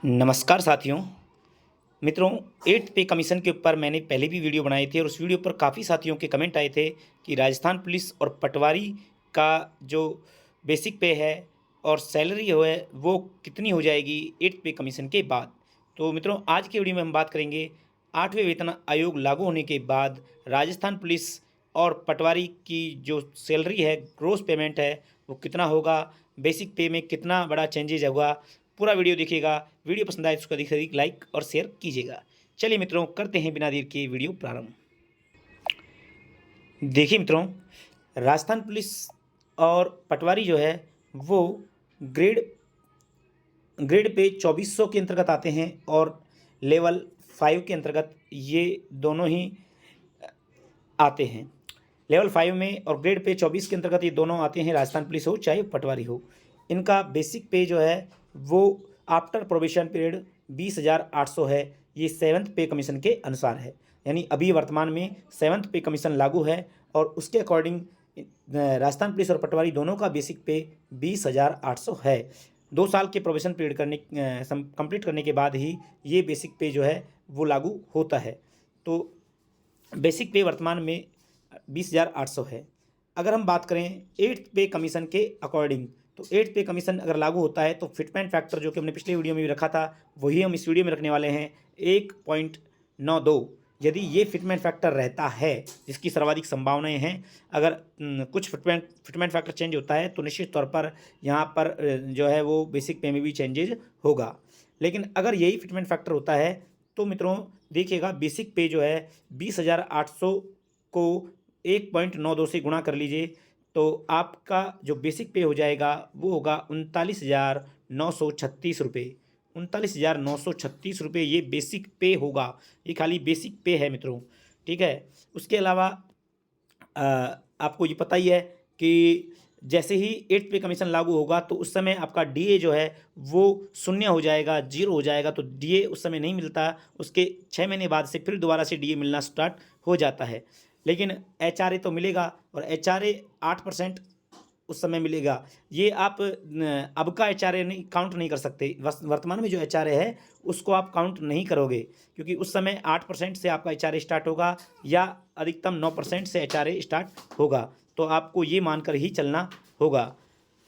नमस्कार साथियों। मित्रों, 8th पे कमीशन के ऊपर मैंने पहले भी वीडियो बनाए थे और उस वीडियो पर काफ़ी साथियों के कमेंट आए थे कि राजस्थान पुलिस और पटवारी का जो बेसिक पे है और सैलरी है वो कितनी हो जाएगी 8th पे कमीशन के बाद। तो मित्रों, आज की वीडियो में हम बात करेंगे 8वें वेतन आयोग लागू होने के बाद राजस्थान पुलिस और पटवारी की जो सैलरी है, ग्रोस पेमेंट है, वो कितना होगा, बेसिक पे में कितना बड़ा चेंजेज होगा। पूरा वीडियो देखिएगा। वीडियो पसंद आए तो उसको अधिक से अधिक लाइक और शेयर कीजिएगा। चलिए मित्रों, करते हैं बिना देर के वीडियो प्रारंभ। देखिए मित्रों, राजस्थान पुलिस और पटवारी जो है वो ग्रेड ग्रेड पे 2400 के अंतर्गत आते हैं और लेवल 5 के अंतर्गत ये दोनों ही आते हैं। लेवल 5 में और ग्रेड पे 24 के अंतर्गत ये दोनों आते हैं, राजस्थान पुलिस हो चाहे पटवारी हो। इनका बेसिक पे जो है वो आफ्टर प्रोबेशन पीरियड 20,800 है। ये 7th पे कमीशन के अनुसार है, यानी अभी वर्तमान में 7th पे कमीशन लागू है और उसके अकॉर्डिंग राजस्थान पुलिस और पटवारी दोनों का बेसिक पे 20,800 है। 2 साल के प्रोबेशन पीरियड कंप्लीट करने के बाद ही ये बेसिक पे जो है वो लागू होता है। तो बेसिक पे वर्तमान में 20,800 है। अगर हम बात करें 8th पे कमीशन के अकॉर्डिंग, तो 8th पे कमीशन अगर लागू होता है तो फिटमेंट फैक्टर जो कि हमने पिछले वीडियो में भी रखा था वही हम इस वीडियो में रखने वाले हैं, 1.92। यदि ये फिटमेंट फैक्टर रहता है, जिसकी सर्वाधिक संभावनाएं हैं, अगर कुछ फिटमेंट फैक्टर चेंज होता है तो निश्चित तौर पर यहाँ पर जो है वो बेसिक पे में भी चेंजेज होगा। लेकिन अगर यही फिटमेंट फैक्टर होता है तो मित्रों देखिएगा, बेसिक पे जो है 20,800 को 1.92 से गुणा कर लीजिए तो आपका जो बेसिक पे हो जाएगा वो होगा 39,936 रुपये। 39,936 रुपये ये बेसिक पे होगा। ये खाली बेसिक पे है मित्रों, ठीक है। उसके अलावा आपको ये पता ही है कि जैसे ही 8th पे कमीशन लागू होगा तो उस समय आपका डीए जो है वो शून्य हो जाएगा, जीरो हो जाएगा। तो डीए उस समय नहीं मिलता, उसके 6 महीने बाद से फिर दोबारा से डीए मिलना स्टार्ट हो जाता है। लेकिन एचआरए तो मिलेगा और एचआरए 8% उस समय मिलेगा। ये आप अब का एचआरए नहीं काउंट नहीं कर सकते। वर्तमान में जो एचआरए है उसको आप काउंट नहीं करोगे, क्योंकि उस समय 8% से आपका एचआरए स्टार्ट होगा या अधिकतम 9% से एचआरए स्टार्ट होगा। तो आपको ये मानकर ही चलना होगा।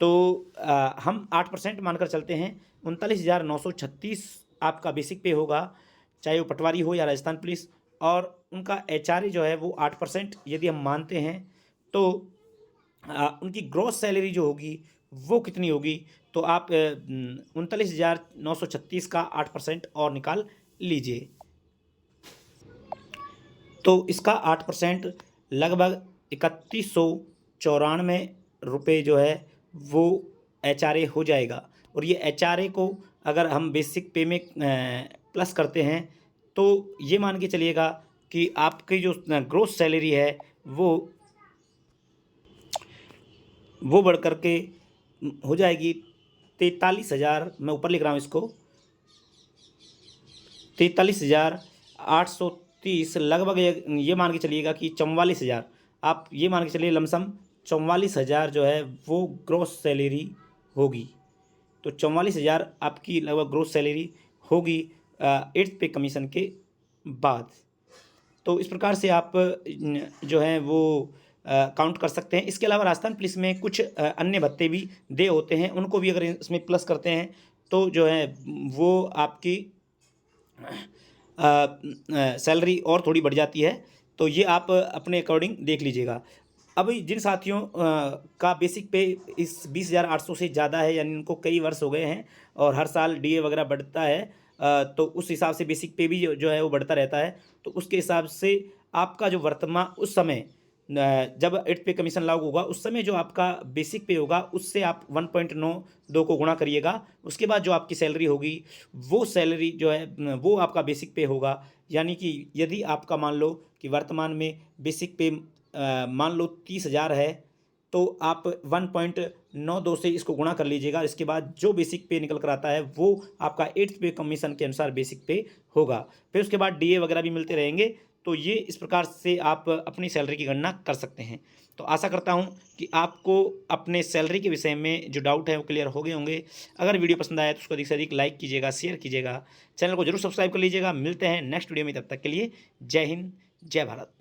तो हम 8% मानकर चलते हैं। 39,936 आपका बेसिक पे होगा, चाहे वो पटवारी हो या राजस्थान पुलिस। और उनका एचआरए जो है वो 8% यदि हम मानते हैं तो उनकी ग्रॉस सैलरी जो होगी वो कितनी होगी। तो आप 39,936 का 8% और निकाल लीजिए। तो इसका 8% लगभग 3194 रुपये जो है वो एचआरए हो जाएगा। और ये एचआरए को अगर हम बेसिक पे में प्लस करते हैं तो ये मान के चलिएगा कि आपकी जो ग्रोस सैलरी है वो बढ़ कर के हो जाएगी 43,000। मैं ऊपर लिख रहा हूँ इसको, 43,830 लगभग। ये मान के चलिएगा कि 44,000, आप ये मान के चलिए लमसम 44,000 जो है वो ग्रोस सैलरी होगी। तो 44,000 आपकी लगभग ग्रोस सैलरी होगी 8th पे कमीशन के बाद। तो इस प्रकार से आप जो है वो काउंट कर सकते हैं। इसके अलावा राजस्थान पुलिस में कुछ अन्य भत्ते भी दे होते हैं, उनको भी अगर इसमें प्लस करते हैं तो जो है वो आपकी सैलरी और थोड़ी बढ़ जाती है। तो ये आप अपने अकॉर्डिंग देख लीजिएगा। अब जिन साथियों का बेसिक पे इस 20,800 से ज़्यादा है, यानी उनको कई वर्ष हो गए हैं और हर साल डीए वगैरह बढ़ता है, तो उस हिसाब से बेसिक पे भी जो है वो बढ़ता रहता है। तो उसके हिसाब से आपका जो वर्तमान उस समय जब 8th पे कमीशन लागू होगा उस समय जो आपका बेसिक पे होगा उससे आप 1.92 को गुणा करिएगा। उसके बाद जो आपकी सैलरी होगी वो सैलरी जो है वो आपका बेसिक पे होगा। यानी कि यदि आपका मान लो कि वर्तमान में बेसिक पे मान लो 30,000 है तो आप 1.92 से इसको गुणा कर लीजिएगा। इसके बाद जो बेसिक पे निकल कर आता है वो आपका 8th पे कमीशन के अनुसार बेसिक पे होगा। फिर उसके बाद डीए वगैरह भी मिलते रहेंगे। तो ये इस प्रकार से आप अपनी सैलरी की गणना कर सकते हैं। तो आशा करता हूँ कि आपको अपने सैलरी के विषय में जो डाउट है वो क्लियर हो गए होंगे। अगर वीडियो पसंद आया तो उसको अधिक से अधिक लाइक कीजिएगा, शेयर कीजिएगा, चैनल को जरूर सब्सक्राइब कर लीजिएगा। मिलते हैं नेक्स्ट वीडियो में, तब तक के लिए जय हिंद, जय भारत।